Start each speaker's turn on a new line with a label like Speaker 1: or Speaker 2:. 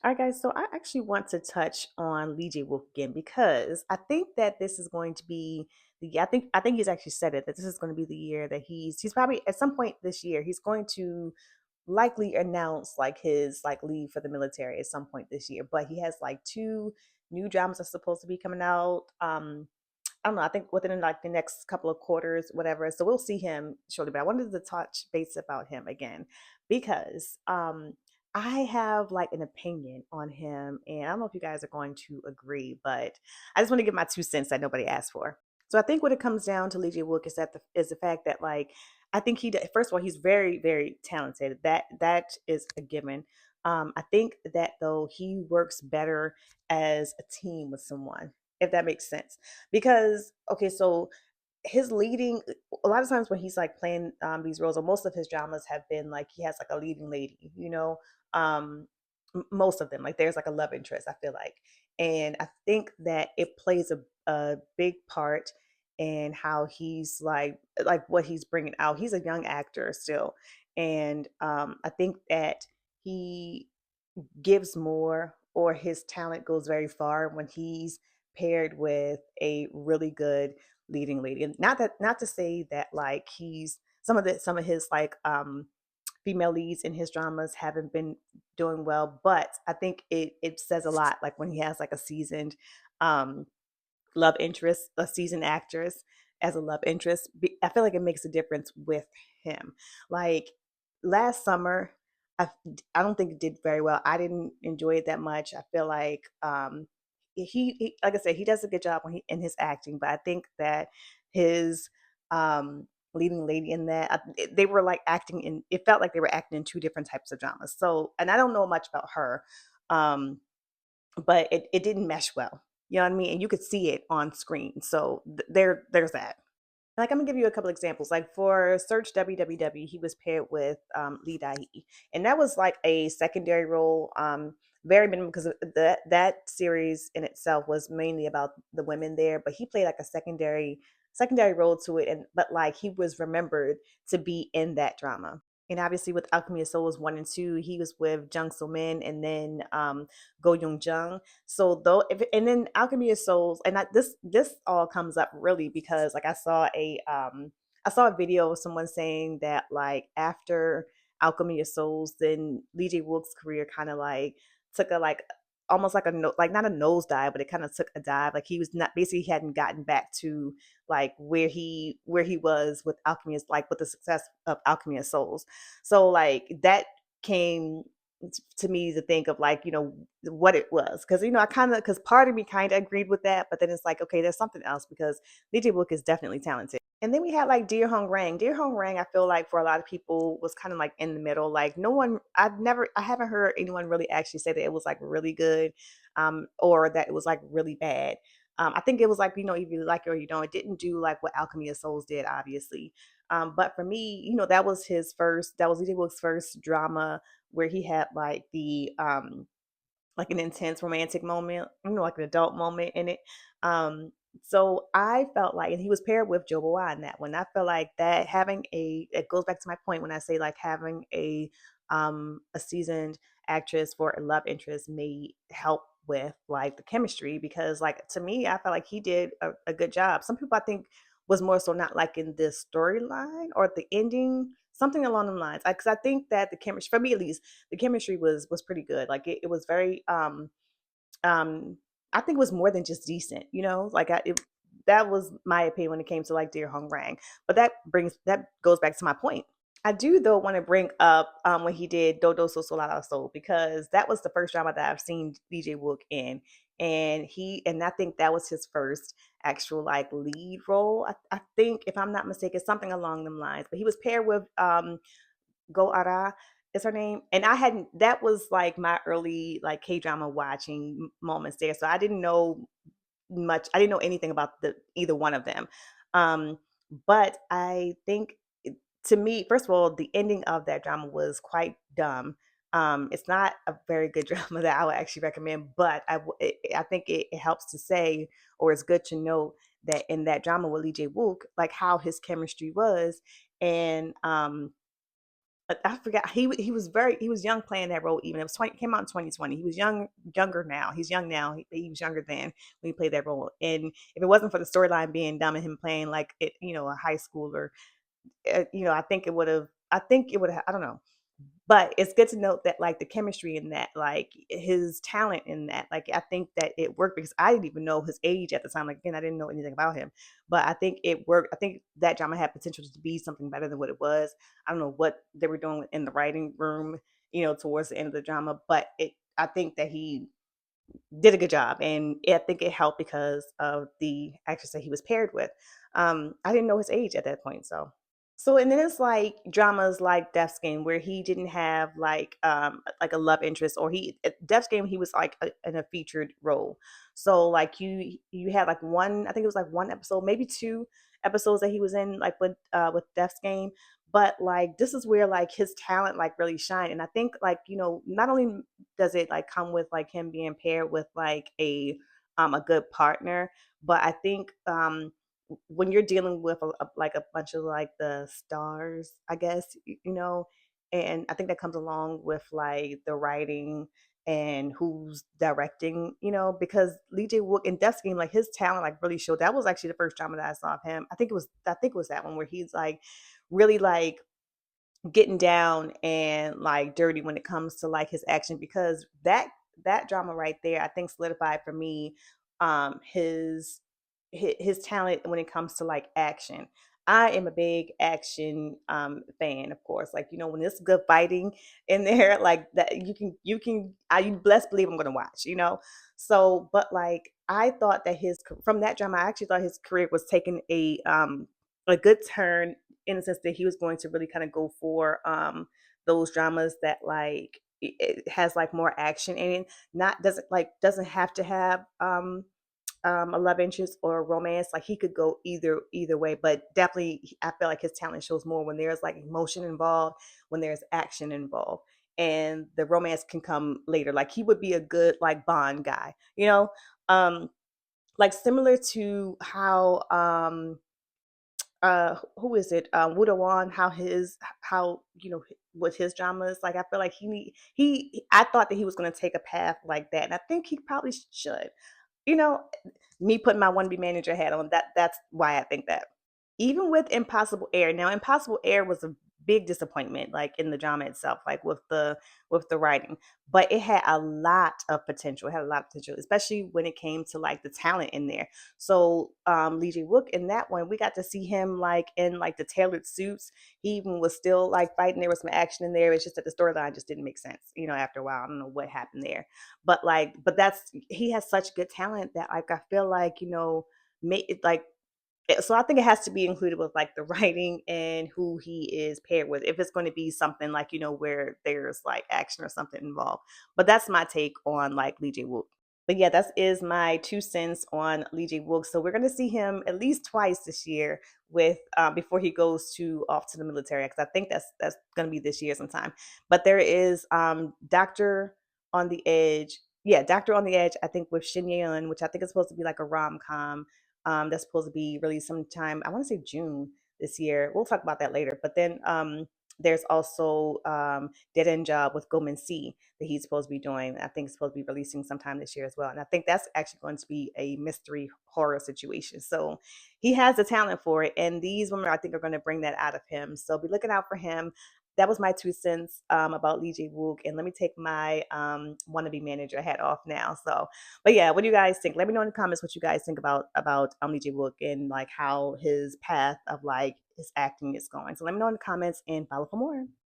Speaker 1: All right, guys. So I actually want to touch on Lee Jae Wook again because I think that this is going to be the. I think he's actually said it that this is going to be the year that he's probably at some point this year he's going to likely announce like his like leave for the military at some point this year. But he has like two new dramas that's supposed to be coming out. I don't know. I think within like the next couple of quarters, whatever. So we'll see him shortly. But I wanted to touch base about him again because I have like an opinion on him, and I don't know if you guys are going to agree, but I just want to give my 2 cents that nobody asked for. So I think what it comes down to Lee Jae Wook is the fact that like I think first of all he's very talented. That is a given. I think that though he works better as a team with someone, if that makes sense. Because okay, so his leading a lot of times when he's like playing these roles, or most of his dramas have been like he has like a leading lady, most of them like there's like a love interest. I feel like, and I think that it plays a big part in how he's like what he's bringing out. He's a young actor still, and I think that he gives more or his talent goes very far when he's paired with a really good leading lady. And not to say that like he's some of his like female leads in his dramas haven't been doing well, but I think it says a lot like when he has like a seasoned um love interest, a seasoned actress as a love interest. I feel like it makes a difference with him. Like last summer, I I don't think it did very well. I didn't enjoy it that much. I feel like he like I said, he does a good job when he in his acting, but I think that his leading lady in that they were like acting in it felt like they were acting in two different types of dramas. So, and I don't know much about her. Um but it didn't mesh well. You know what I mean? And you could see it on screen. So there's that. Like I'm gonna give you a couple examples. Like for Search WWW, he was paired with Lee Dae, and that was like a secondary role, very minimum because that series in itself was mainly about the women there. But he played like a secondary role to it, and but like he was remembered to be in that drama. And obviously with Alchemy of Souls 1 and 2, he was with Jung So Min and then Go Young Jung. So though, and then Alchemy of Souls, and this all comes up really because like I saw a video of someone saying that like after Alchemy of Souls, then Lee Jae Wook's career kind of like took a like almost like a like not a nosedive, but it kind of took a dive. Like he was not basically he hadn't gotten back to like where he was with Alchemy, like with the success of Alchemy of Souls. So like that came to me to think of like what it was because I kind of because part of me kind of agreed with that, but then it's like okay, there's something else because DJ Book is definitely talented. And then we had like Dear Hong Rang. Dear Hong Rang, I feel like for a lot of people was kind of like in the middle. Like no one, I haven't heard anyone really actually say that it was like really good, or that it was like really bad. I think it was like if you like it or you don't. It didn't do like what Alchemy of Souls did, obviously. But for me, that was that was DJ Book's first drama where he had like the like an intense romantic moment, like an adult moment in it. So I felt like, and he was paired with Joe Boy in that one. I felt like that having it goes back to my point when I say like having a seasoned actress for a love interest may help with like the chemistry because like to me I felt like he did a good job. Some people I think was more so not like in the storyline or the ending, something along the lines. Because I think that the chemistry, for me at least, the chemistry was pretty good. Like it was very um I think it was more than just decent, like that was my opinion when it came to like Dear Hong Rang. But that goes back to my point. I do though want to bring up when he did Dodo So Solada Soul because that was the first drama that I've seen DJ Wook in, and I think that was his first actual like lead role. I think if I'm not mistaken, something along them lines. But he was paired with Go Ara is her name. And I hadn't that was like my early like K drama watching moments there. So I didn't know much. I didn't know anything about the either one of them. Um, but I think to me, first of all, the ending of that drama was quite dumb. It's not a very good drama that I would actually recommend, but I think it helps to say, or it's good to know that in that drama with Lee Jae Wook, like how his chemistry was, and I forgot he was he was young playing that role. Even it was 20, came out in 2020. He was younger now. He's young now. He was younger then when he played that role. And if it wasn't for the storyline being dumb and him playing like it, a high schooler, I think it would have. I think it would have. I don't know. But it's good to note that like the chemistry in that, like his talent in that, like I think that it worked because I didn't even know his age at the time. Like again, I didn't know anything about him, but I think it worked. I think that drama had potential to be something better than what it was. I don't know what they were doing in the writing room, towards the end of the drama, but it. I think that he did a good job, and I think it helped because of the actress that he was paired with. I didn't know his age at that point, so. So and then it's like dramas like Death's Game where he didn't have like a love interest, or he at Death's Game he was like in a featured role. So like you had like one, I think it was like one episode, maybe two episodes that he was in like with Death's Game. But like this is where like his talent like really shine. And I think like, not only does it like come with like him being paired with like a good partner, but I think when you're dealing with like a bunch of like the stars, I guess, and I think that comes along with like the writing and who's directing, because Lee Jae Wook in Death's Game, like his talent like really showed. That was actually the first drama that I saw of him. I think it was that one where he's like really like getting down and like dirty when it comes to like his action, because that drama right there I think solidified for me his talent when it comes to like action. I am a big action fan, of course. Like, when there's good fighting in there, like that you best believe I'm gonna watch. So, but like I thought that his from that drama, I actually thought his career was taking a good turn in the sense that he was going to really kind of go for those dramas that like it has like more action in it. Not doesn't have to have a love interest or a romance. Like he could go either way, but definitely I feel like his talent shows more when there's like emotion involved, when there's action involved, and the romance can come later. Like he would be a good like Bond guy. Um, like similar to how who is it, Wuda Wan, how with his dramas, like I feel like I thought that he was going to take a path like that, and I think he probably should. you know Me putting my wannabe manager hat on, that's why I think that. Even with Impossible Air, now Impossible Air was a big disappointment, like in the drama itself, like with the writing, but it had a lot of potential. It had a lot of potential, especially when it came to like the talent in there. So Lee Jae Wook in that one, we got to see him like in like the tailored suits. He even was still like fighting. There was some action in there. It's just that the storyline just didn't make sense. After a while, I don't know what happened there, but that's he has such good talent that like I feel like make it like so I think it has to be included with like the writing and who he is paired with. If it's going to be something like where there's like action or something involved. But that's my take on like Lee Jae Wook. But yeah, that is my 2 cents on Lee Jae Wook. So we're going to see him at least twice this year with before he goes to off to the military, because I think that's going to be this year sometime. But there is Doctor on the Edge. Yeah, Doctor on the Edge. I think with Shin Yeon, which I think is supposed to be like a rom com. That's supposed to be released sometime. I want to say June this year. We'll talk about that later. But then there's also Dead End Job with Goman C that he's supposed to be doing. I think it's supposed to be releasing sometime this year as well. And I think that's actually going to be a mystery horror situation. So he has the talent for it. And these women, I think, are going to bring that out of him. So be looking out for him. That was my 2 cents about Lee Jae Wook. And let me take my wannabe manager hat off now. So, but yeah, what do you guys think? Let me know in the comments what you guys think about Lee Jae Wook and like how his path of like his acting is going. So let me know in the comments and follow for more.